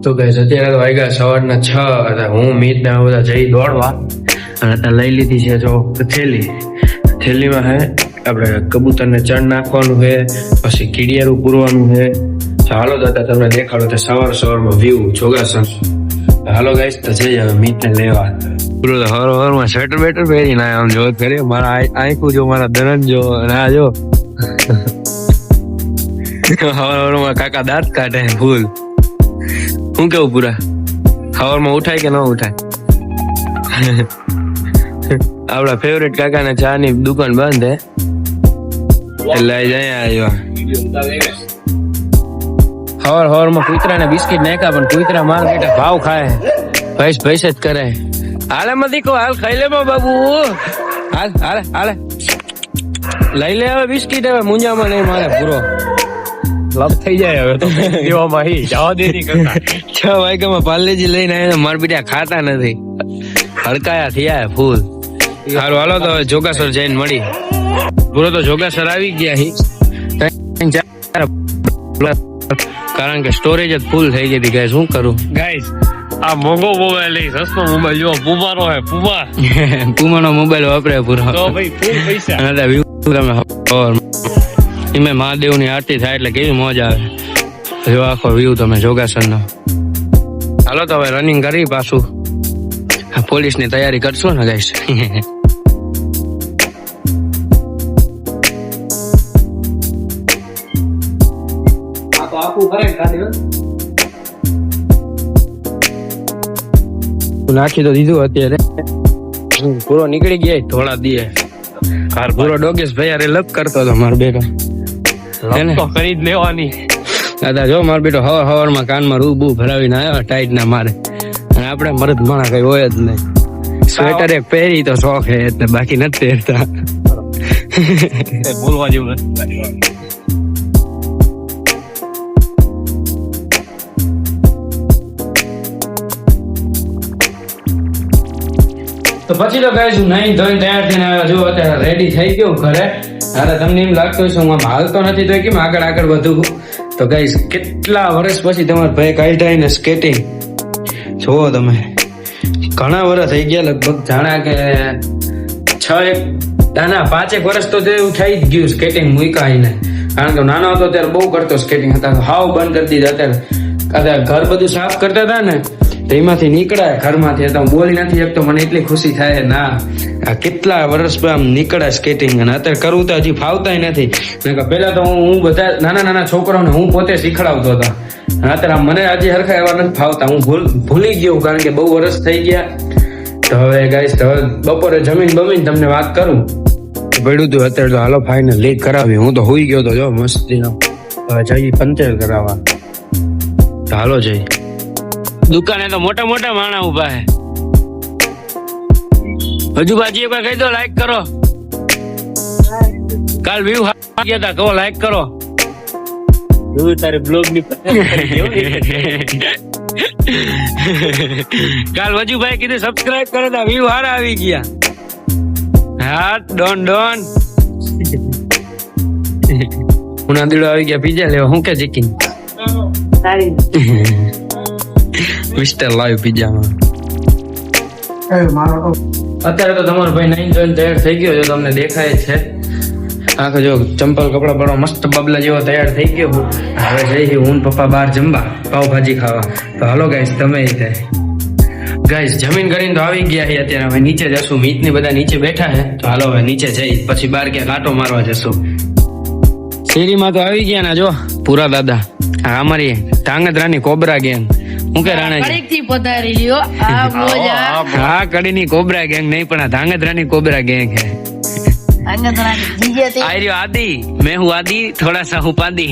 તો ગાઈસ અત્યારે વાગ્યા સવારના 6 અને હું મીત ને આ બધા જઈ દોડવા અને અત્યારે લઈ લીધી છે જો થેલીમાં હે આપણે કબૂતરને ચણ નાખવાનું છે, પછી કીડિયારું પૂરવાનું છે. હાલો દાદા તમને દેખાડો તો સવારમાં વ્યૂ જોગાસન. હાલો ગાઈસ તો જઈ હવે મીત ને લેવા. પૂરો હવારમાં સ્વેટર બેટર પહેરીને આમ જો કરે મારા આંખું જો મારા દરજ જો અને આ જો હવારમાં કાકા દાંત કાઢે ફૂલ. હું કેવું પૂરા હવારમાં ઉઠાય કે ન ઉઠાય? આપડા ફેવરેટ કાકા ને ચા ની દુકાન બંધ હે એટલે આવ્યા. હવારમાં કૂતરા ને બિસ્કીટ નાખ્યા પણ કૂતરા માર બેટા ભાવ ખાય ભૈસ જ કરે. હાલે મતી કો હાલ ખાઈ લે બાબુ, હાલે લઈ લે હવે બિસ્કીટ. હવે મુંજામાં નહીં મારે પૂરો લપ થઈ જાય હવે તો દેવામાં જવા દે નહીં કરતા. 6 વાગ્યામાં પાર્લેજી લઈને આવ્યા મારા બેટા ખાતા નથી, હડકાયા થયા ફૂલ. સારું હાલો તો હવે જોગાસર જઈને મળી. પૂરો તો જોગાસર આવી ગયા કારણ કે સ્ટોરેજ જ ફૂલ થઈ ગઈ હતી. ગાઈસ શું કરું ગાઈસ, આ મોંઘો મોબાઈલ લઈ સસ્તો મોબાઈલ જો પુમાનો હે પુમાનો મોબાઈલ વાપરે પૂરો તો ભાઈ ફૂલ પૈસા. એમાં મહાદેવ ની આરતી થાય એટલે કેવી મોજ આવે. જો આખો વ્યૂ તમે જોગાસર નો. હાલો તો હવે રનિંગ કરી પાછું પોલીસ ની તૈયારી કરશું ને ગાઈસ. નાખી તો દીધું અત્યારે પૂરો નીકળી ગયા થોડા દીએ. પૂરો ડોગેશ ભાઈ અરે લપ કરતો હતો મારો બેટો કરી જ લેવાની. દાદા જો મારો બેટો હવારમાં કાનમાં રૂબુ ભરાવીને આવ્યો ટાઈટ ના મારે. અને આપણે મરદ માણા કઈ હોય જ નહીં. સ્વેટર એક પહેરી તો શોખ હે એટલે બાકી નથી પહેરતા. બોલવા જેવું નથી. તો પછી તો ગાઈસ હું નહીં ધોઈને તૈયાર થઈને આવ્યો જો અત્યારે રેડી થઈ ગયો ઘરે. અરે તમને એમ લાગતું હશે હું આમ હાલતો નથી તો કેમ આગળ વધુ. તો ગાઈસ કેટલા વર્ષ પછી તમારા ભાઈ કાઢ્યા ને સ્કેટિંગ જોવો તમે. ઘણા વર્ષ થઈ ગયા લગભગ જાણા કે 5 વર્ષ તો એવું થઈ જ ગયું સ્કેટિંગ મૂકાઈને. કારણ કે નાનો હતો ત્યારે બહુ કરતો સ્કેટિંગ હતા હાવ બંધ કરી દીધા. અત્યારે ઘર બધું સાફ કરતા હતા ને તો એમાંથી નીકળાય ઘરમાંથી. તો બોલી નથી એક તો મને એટલી ખુશી થાય ના આ કેટલા વર્ષ આમ નીકળાય સ્કેટિંગ. અને અત્યારે કરવું તો હજી ફાવતા નથી. પેલા તો હું બધા નાના છોકરાઓને હું પોતે શીખડાવતો હતો. અત્યારે મને હજી હરખા એવા નથી ફાવતા. હું ભૂલી ગયો કારણ કે બહુ વર્ષ થઈ ગયા. તો હવે ગાઈસ હવે બપોરે જમીન તમને વાત કરું પડ્યું હતું. અત્યારે તો હાલો ફાઇનલ લીક કરાવી. હું તો હોઈ ગયો તો જો મસ્તીનો. હવે જઈ પંચર કરાવવા. હાલો જઈ દુકાને તો મોટા માણા ઉભા હે. હજુ બાજી એક કહી દો લાઈક કરો. કાલ વ્યૂ ગયા હતા કહો લાઈક કરો. તારે બ્લોગ ની કાલ વજુભાઈ કીધું સબસ્ક્રાઇબ કરે તો વ્યૂ હારા આવી ગયા. હા ડોન ઉનાદીડો આવી ગયા પીઝા લેવા. હું કે ચીકીન મિસ્ટર લાઈવ પીઝામાં. અત્યારે તો તમારો ભાઈ નહીં જોઈને તૈયાર થઈ ગયો જો તમને દેખાય છે. આખો જો ચંપલ કપડા પડવા મસ્ત બબલા જેવો તૈયાર થઈ ગયો. હવે જઈ હું પપ્પા બહાર જમવા પાવભાજી ખાવા. તો હાલો ગાઈસ તમે ગાઈસ જમીન કરીને તો આવી ગયા છે. અત્યારે હવે નીચે જશું. મીત ને બધા નીચે બેઠા છે. તો હાલો હવે નીચે જઈ પછી બહાર ક્યાંક આટો મારવા જશું. શેરીમાં તો આવી ગયા ને જો પૂરા દાદા. અમારી ધાંગધ્રાની કોબરા ગેંગ. હું કે રાણાજી હા કડીની કોબરા ગેંગ નહીં પણ આ ધાંગધ્રાની કોબરા ગેંગ હે. આદि मैं हूँ आदि थोड़ा सा हूँ पादी.